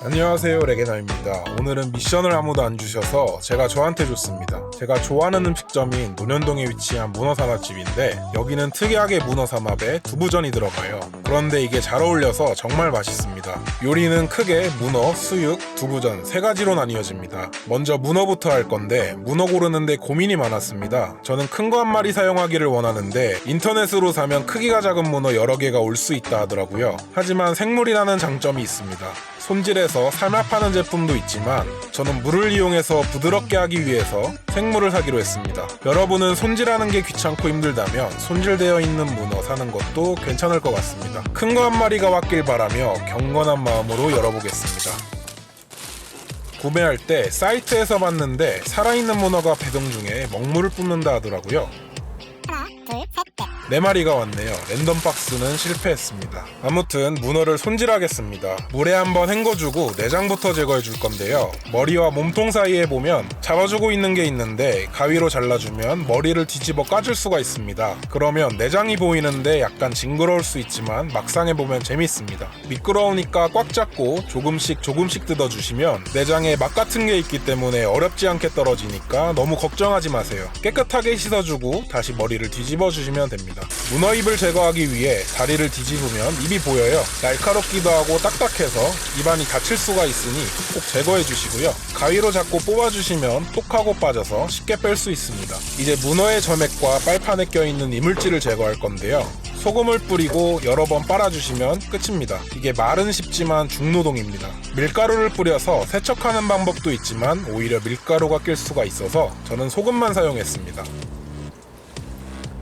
안녕하세요, 레게나입니다. 오늘은 미션을 아무도 안 주셔서 제가 저한테 줬습니다. 제가 좋아하는 음식점인 논현동에 위치한 문어삼합집인데 여기는 특이하게 문어삼합에 두부전이 들어가요. 그런데 이게 잘 어울려서 정말 맛있습니다. 요리는 크게 문어, 수육, 두부전 세 가지로 나뉘어집니다. 먼저 문어부터 할 건데 문어 고르는데 고민이 많았습니다. 저는 큰 거 한 마리 사용하기를 원하는데 인터넷으로 사면 크기가 작은 문어 여러 개가 올 수 있다 하더라고요. 하지만 생물이라는 장점이 있습니다. 손질해서 삼합하는 제품도 있지만 저는 물을 이용해서 부드럽게 하기 위해서 생물을 사기로 했습니다. 여러분은 손질하는 게 귀찮고 힘들다면 손질되어 있는 문어 사는 것도 괜찮을 것 같습니다. 큰 거 한 마리가 왔길 바라며 경건한 마음으로 열어보겠습니다. 구매할 때 사이트에서 봤는데 살아있는 문어가 배송 중에 먹물을 뿜는다 하더라고요. 하나, 둘, 셋, 넷. 4마리가 왔네요. 랜덤 박스는 실패했습니다. 아무튼 문어를 손질하겠습니다. 물에 한번 헹궈주고 내장부터 제거해 줄 건데요. 머리와 몸통 사이에 보면 잡아주고 있는 게 있는데 가위로 잘라주면 머리를 뒤집어 까줄 수가 있습니다. 그러면 내장이 보이는데 약간 징그러울 수 있지만 막상 해보면 재밌습니다. 미끄러우니까 꽉 잡고 조금씩 뜯어주시면 내장에 막 같은 게 있기 때문에 어렵지 않게 떨어지니까 너무 걱정하지 마세요. 깨끗하게 씻어주고 다시 머리를 뒤집어 주시면 됩니다. 문어 잎을 제거하기 위해 다리를 뒤집으면 입이 보여요. 날카롭기도 하고 딱딱해서 입안이 다칠 수가 있으니 꼭 제거해 주시고요. 가위로 잡고 뽑아주시면 톡 하고 빠져서 쉽게 뺄 수 있습니다. 이제 문어의 점액과 빨판에 껴있는 이물질을 제거할 건데요. 소금을 뿌리고 여러 번 빨아주시면 끝입니다. 이게 말은 쉽지만 중노동입니다. 밀가루를 뿌려서 세척하는 방법도 있지만 오히려 밀가루가 낄 수가 있어서 저는 소금만 사용했습니다.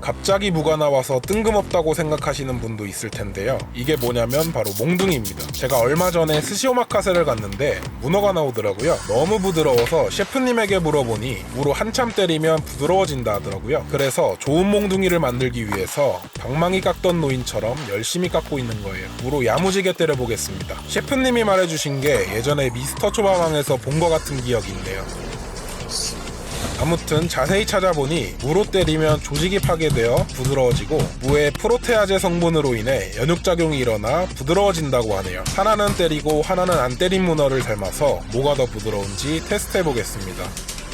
갑자기 무가 나와서 뜬금없다고 생각하시는 분도 있을 텐데요. 이게 뭐냐면 바로 몽둥이입니다. 제가 얼마 전에 스시오마카세를 갔는데 문어가 나오더라고요. 너무 부드러워서 셰프님에게 물어보니 무로 한참 때리면 부드러워진다 하더라고요. 그래서 좋은 몽둥이를 만들기 위해서 방망이 깎던 노인처럼 열심히 깎고 있는 거예요. 무로 야무지게 때려보겠습니다. 셰프님이 말해주신 게 예전에 미스터 초밥왕에서 본 것 같은 기억이 있네요. 아무튼 자세히 찾아보니 무로 때리면 조직이 파괴되어 부드러워지고 무의 프로테아제 성분으로 인해 연육작용이 일어나 부드러워진다고 하네요. 하나는 때리고 하나는 안 때린 문어를 삶아서 뭐가 더 부드러운지 테스트해보겠습니다.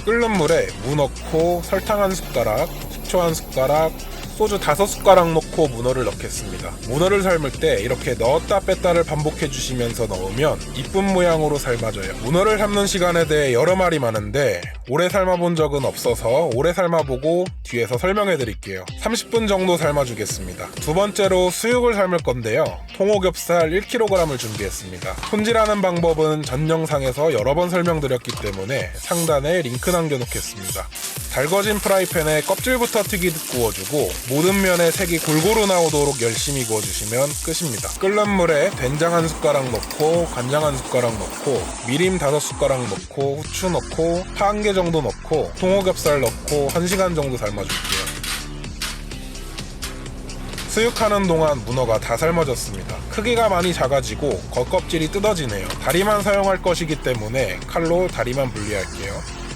끓는 물에 무 넣고 설탕 한 숟가락, 식초 한 숟가락, 소주 5숟가락 넣고 문어를 넣겠습니다. 문어를 삶을 때 이렇게 넣었다 뺐다를 반복해 주시면서 넣으면 이쁜 모양으로 삶아져요. 문어를 삶는 시간에 대해 여러 말이 많은데 오래 삶아본 적은 없어서 오래 삶아보고 뒤에서 설명해 드릴게요. 30분 정도 삶아주겠습니다. 두 번째로 수육을 삶을 건데요. 통오겹살 1kg을 준비했습니다. 손질하는 방법은 전 영상에서 여러 번 설명드렸기 때문에 상단에 링크 남겨놓겠습니다. 달궈진 프라이팬에 껍질부터 튀기듯 구워주고 모든 면에 색이 골고루 나오도록 열심히 구워주시면 끝입니다. 끓는 물에 된장 한 숟가락 넣고 간장 한 숟가락 넣고 미림 5숟가락 넣고 후추 넣고 파 1개 정도 넣고 통오겹살 넣고 1시간 정도 삶아줄게요. 수육하는 동안 문어가 다 삶아졌습니다. 크기가 많이 작아지고 겉껍질이 뜯어지네요. 다리만 사용할 것이기 때문에 칼로 다리만 분리할게요.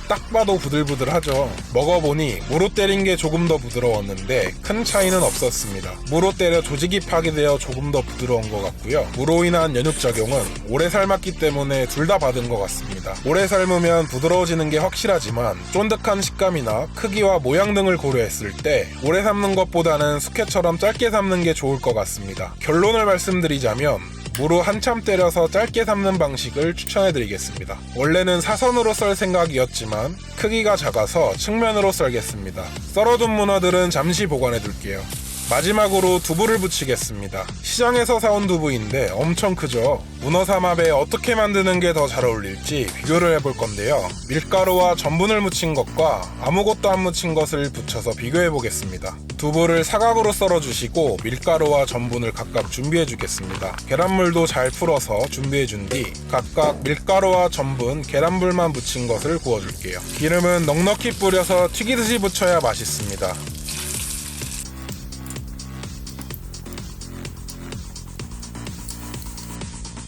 딱 봐도 부들부들하죠. 먹어보니 무로 때린 게 조금 더 부드러웠는데 큰 차이는 없었습니다. 무로 때려 조직이 파괴되어 조금 더 부드러운 것 같고요. 무로 인한 연육작용은 오래 삶았기 때문에 둘 다 받은 것 같습니다. 오래 삶으면 부드러워지는 게 확실하지만 쫀득한 식감이나 크기와 모양 등을 고려했을 때 오래 삶는 것보다는 숙회처럼 짧게 삶는 게 좋을 것 같습니다. 결론을 말씀드리자면 무로 한참 때려서 짧게 삶는 방식을 추천해드리겠습니다. 원래는 사선으로 썰 생각이었지만 크기가 작아서 측면으로 썰겠습니다. 썰어둔 문어들은 잠시 보관해둘게요. 마지막으로 두부를 부치겠습니다. 시장에서 사온 두부인데 엄청 크죠? 문어 삼합에 어떻게 만드는 게 더 잘 어울릴지 비교를 해볼 건데요. 밀가루와 전분을 묻힌 것과 아무것도 안 묻힌 것을 붙여서 비교해 보겠습니다. 두부를 사각으로 썰어주시고 밀가루와 전분을 각각 준비해 주겠습니다. 계란물도 잘 풀어서 준비해 준 뒤 각각 밀가루와 전분, 계란물만 묻힌 것을 구워줄게요. 기름은 넉넉히 뿌려서 튀기듯이 부쳐야 맛있습니다.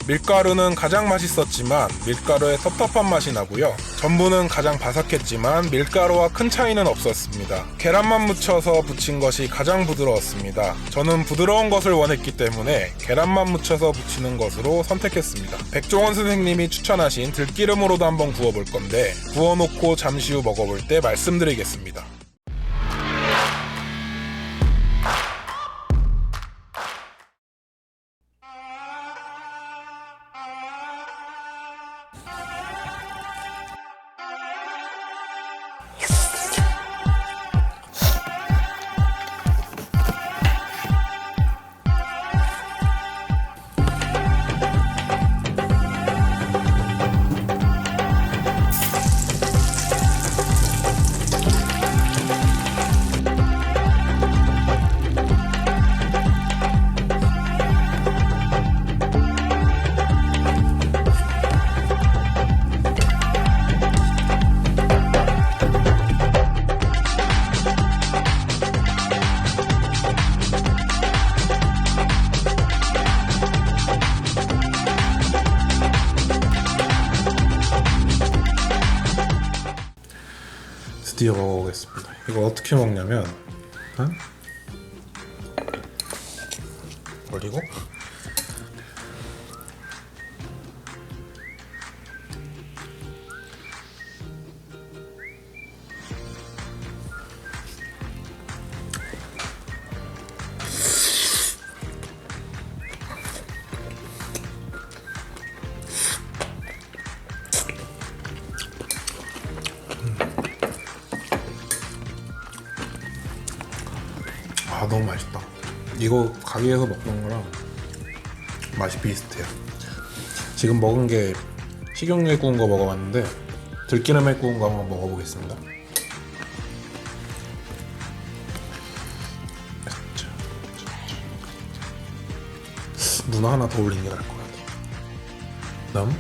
밀가루는 가장 맛있었지만 밀가루의 텁텁한 맛이 나고요. 전분은 가장 바삭했지만 밀가루와 큰 차이는 없었습니다. 계란만 묻혀서 부친 것이 가장 부드러웠습니다. 저는 부드러운 것을 원했기 때문에 계란만 묻혀서 부치는 것으로 선택했습니다. 백종원 선생님이 추천하신 들기름으로도 한번 구워볼 건데 구워놓고 잠시 후 먹어볼 때 말씀드리겠습니다. 드디어 먹어보겠습니다. 이거 어떻게 먹냐면 올리고 너무 맛있다. 이거 가게에서 먹던 거랑 맛이 비슷해요. 지금 먹은 게 식용유에 구운 거 먹어봤는데 들기름에 구운 거 한번 먹어보겠습니다. 문어 하나 더 올린 게 나을 것 같아요. 다음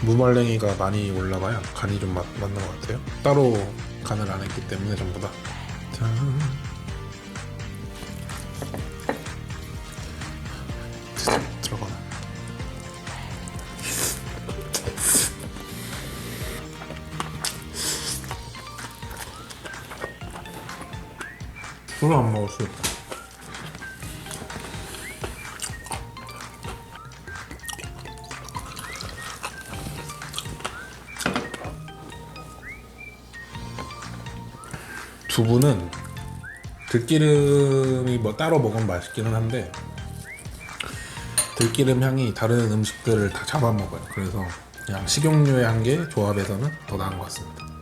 무말랭이가 많이 올라가야 간이 좀 맞는 것 같아요. 따로 간을 안 했기 때문에 전부 다. 들어가. 술을 안 먹을 수 있다. 두부는 들기름이 뭐 따로 먹으면 맛있기는 한데 들기름 향이 다른 음식들을 다 잡아먹어요. 그래서 그냥 식용유의 한 개 조합에서는 더 나은 것 같습니다.